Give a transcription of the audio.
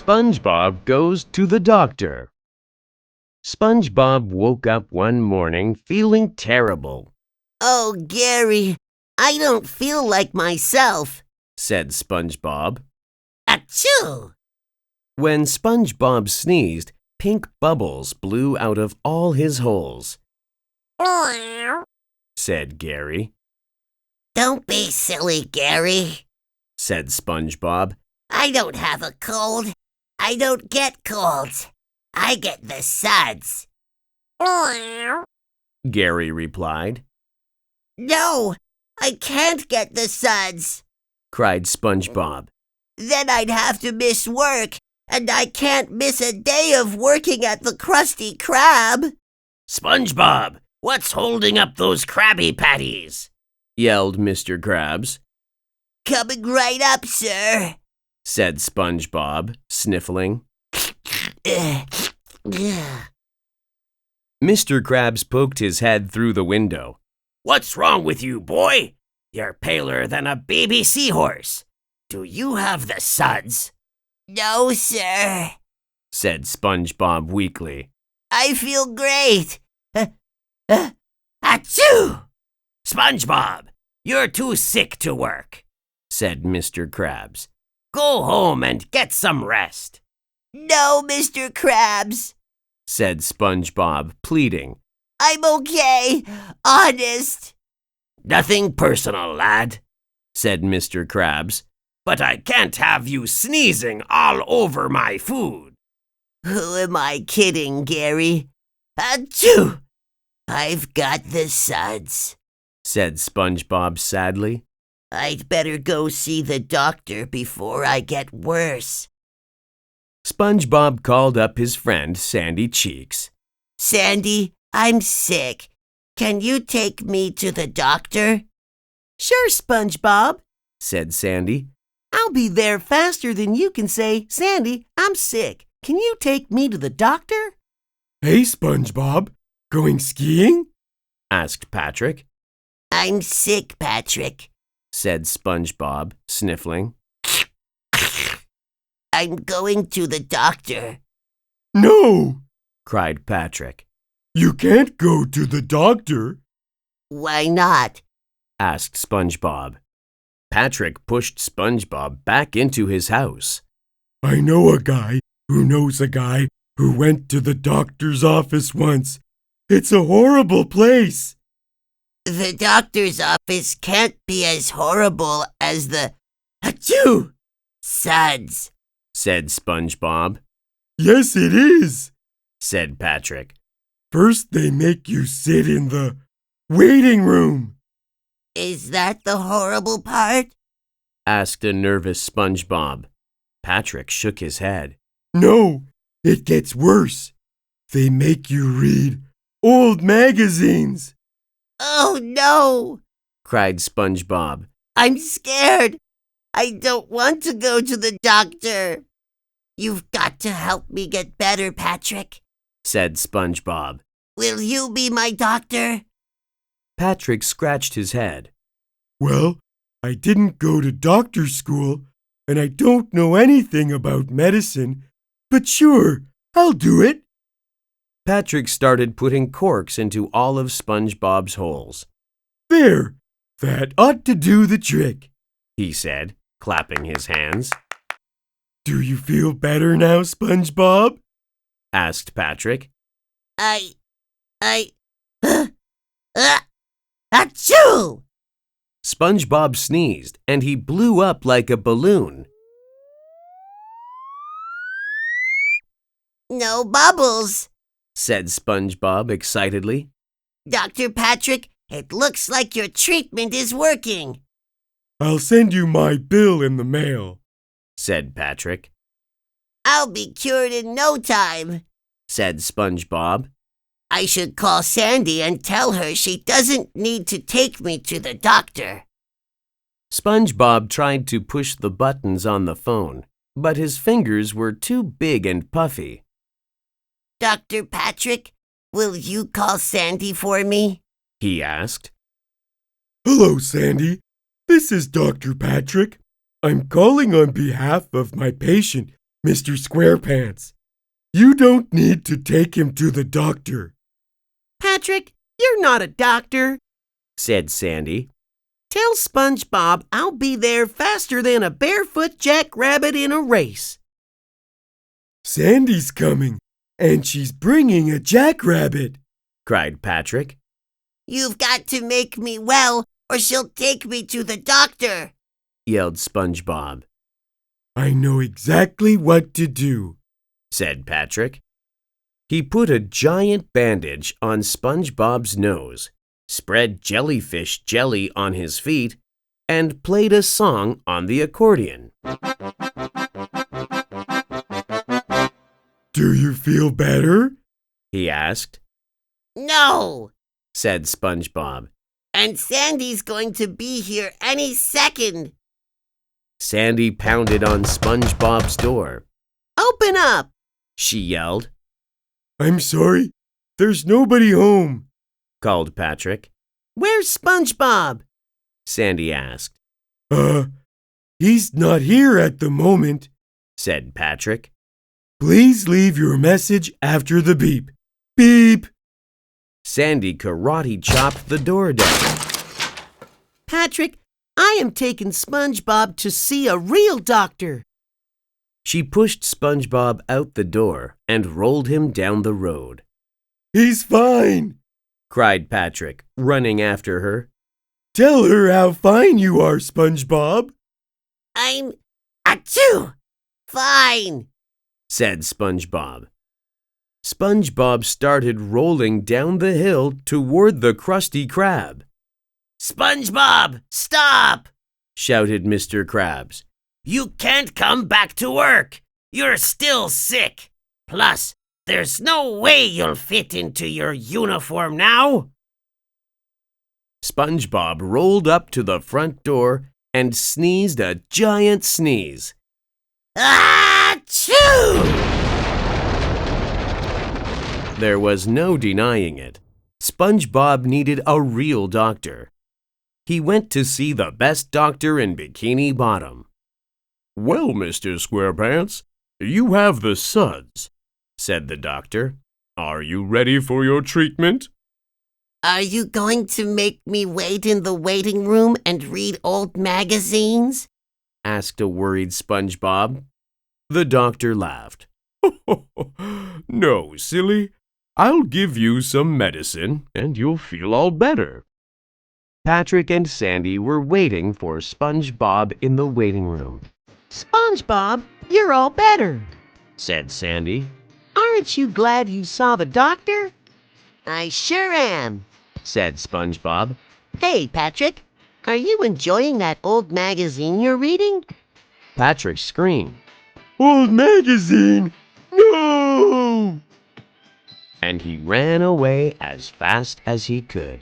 SpongeBob goes to the doctor. SpongeBob woke up one morning feeling terrible. "Oh, Gary, I don't feel like myself," said SpongeBob. "Achoo!" When SpongeBob sneezed, pink bubbles blew out of all his holes, said Gary. "Don't be silly, Gary," said SpongeBob. "I don't have a cold. I don't get colds. I get the suds." Gary replied. "No, I can't get the suds," cried SpongeBob. "Then I'd have to miss work, and I can't miss a day of working at the Krusty Krab." "SpongeBob, what's holding up those Krabby Patties?" yelled Mr. Krabs. "Coming right up, sir," said SpongeBob, sniffling. Mr. Krabs poked his head through the window. "What's wrong with you, boy? You're paler than a baby seahorse. Do you have the suds?" "No, sir," said SpongeBob weakly. "I feel great. Achoo!" "SpongeBob, you're too sick to work," said Mr. Krabs. "Go home and get some rest." "No, Mr. Krabs," said SpongeBob, pleading. "I'm okay, honest." "Nothing personal, lad," said Mr. Krabs. "but I can't have you sneezing all over my food." "Who am I kidding, Gary? Achoo! I've got the suds," said SpongeBob sadly. "I'd better go see the doctor before I get worse." SpongeBob called up his friend Sandy Cheeks. "Sandy, I'm sick. Can you take me to the doctor?" "Sure, SpongeBob," said Sandy. "I'll be there faster than you can say, 'Sandy, I'm sick. Can you take me to the doctor?'" "Hey, SpongeBob, going skiing?" asked Patrick. "I'm sick, Patrick," said SpongeBob, sniffling. "I'm going to the doctor." "No!" cried Patrick. "You can't go to the doctor." "Why not?" asked SpongeBob. Patrick pushed SpongeBob back into his house. "I know a guy who knows a guy who went to the doctor's office once. It's a horrible place." "The doctor's office can't be as horrible as the achoo suds," said SpongeBob. "Yes, it is," said Patrick. "First they make you sit in the waiting room." "Is that the horrible part?" asked a nervous SpongeBob. Patrick shook his head. "No, it gets worse. They make you read old magazines." "Oh, no!" cried SpongeBob. "I'm scared. I don't want to go to the doctor." "You've got to help me get better, Patrick," said SpongeBob. "Will you be my doctor?" Patrick scratched his head. "Well, I didn't go to doctor school, and I don't know anything about medicine, but sure, I'll do it." Patrick started putting corks into all of SpongeBob's holes. "There, that ought to do the trick," he said, clapping his hands. "Do you feel better now, SpongeBob?" asked Patrick. Achoo! SpongeBob sneezed, and he blew up like a balloon. "No bubbles," said SpongeBob excitedly. "Dr. Patrick, it looks like your treatment is working." "I'll send you my bill in the mail," said Patrick. "I'll be cured in no time," said SpongeBob. "I should call Sandy and tell her she doesn't need to take me to the doctor." SpongeBob tried to push the buttons on the phone, but his fingers were too big and puffy. "Dr. Patrick, will you call Sandy for me?" he asked. "Hello, Sandy. This is Dr. Patrick. I'm calling on behalf of my patient, Mr. Squarepants. You don't need to take him to the doctor. Patrick, you're not a doctor, said Sandy. Tell SpongeBob I'll be there faster than a barefoot jackrabbit in a race. Sandy's coming, and she's bringing a jackrabbit, cried Patrick. You've got to make me well, or she'll take me to the doctor, yelled SpongeBob. I know exactly what to do, said Patrick. He put a giant bandage on SpongeBob's nose, spread jellyfish jelly on his feet, and played a song on the accordion. Do you feel better? He asked. No, said SpongeBob. And Sandy's going to be here any second. Sandy pounded on SpongeBob's door. Open up, she yelled. I'm sorry, there's nobody home, called Patrick. Where's SpongeBob? Sandy asked. He's not here at the moment, said Patrick. Please leave your message after the beep. Beep! Sandy karate chopped the door down. Patrick, I am taking SpongeBob to see a real doctor. She pushed SpongeBob out the door and rolled him down the road. He's fine, cried Patrick, running after her. Tell her how fine you are, SpongeBob. I'm achoo! Fine, said SpongeBob. SpongeBob started rolling down the hill toward the Krusty Krab. SpongeBob, stop! shouted Mr. Krabs. You can't come back to work. You're still sick. Plus, there's no way you'll fit into your uniform now. SpongeBob rolled up to the front door and sneezed a giant sneeze. achoo! There was no denying it. SpongeBob needed a real doctor. He went to see the best doctor in Bikini Bottom. Well, Mr. Squarepants, you have the suds, said the doctor. Are you ready for your treatment? Are you going to make me wait in the waiting room and read old magazines? asked a worried SpongeBob. The doctor laughed. No, silly. I'll give you some medicine and you'll feel all better. Patrick and Sandy were waiting for SpongeBob in the waiting room. SpongeBob, you're all better, said Sandy. Aren't you glad you saw the doctor? I sure am, said SpongeBob. Hey, Patrick, are you enjoying that old magazine you're reading? Patrick screamed. Old magazine! No! And he ran away as fast as he could.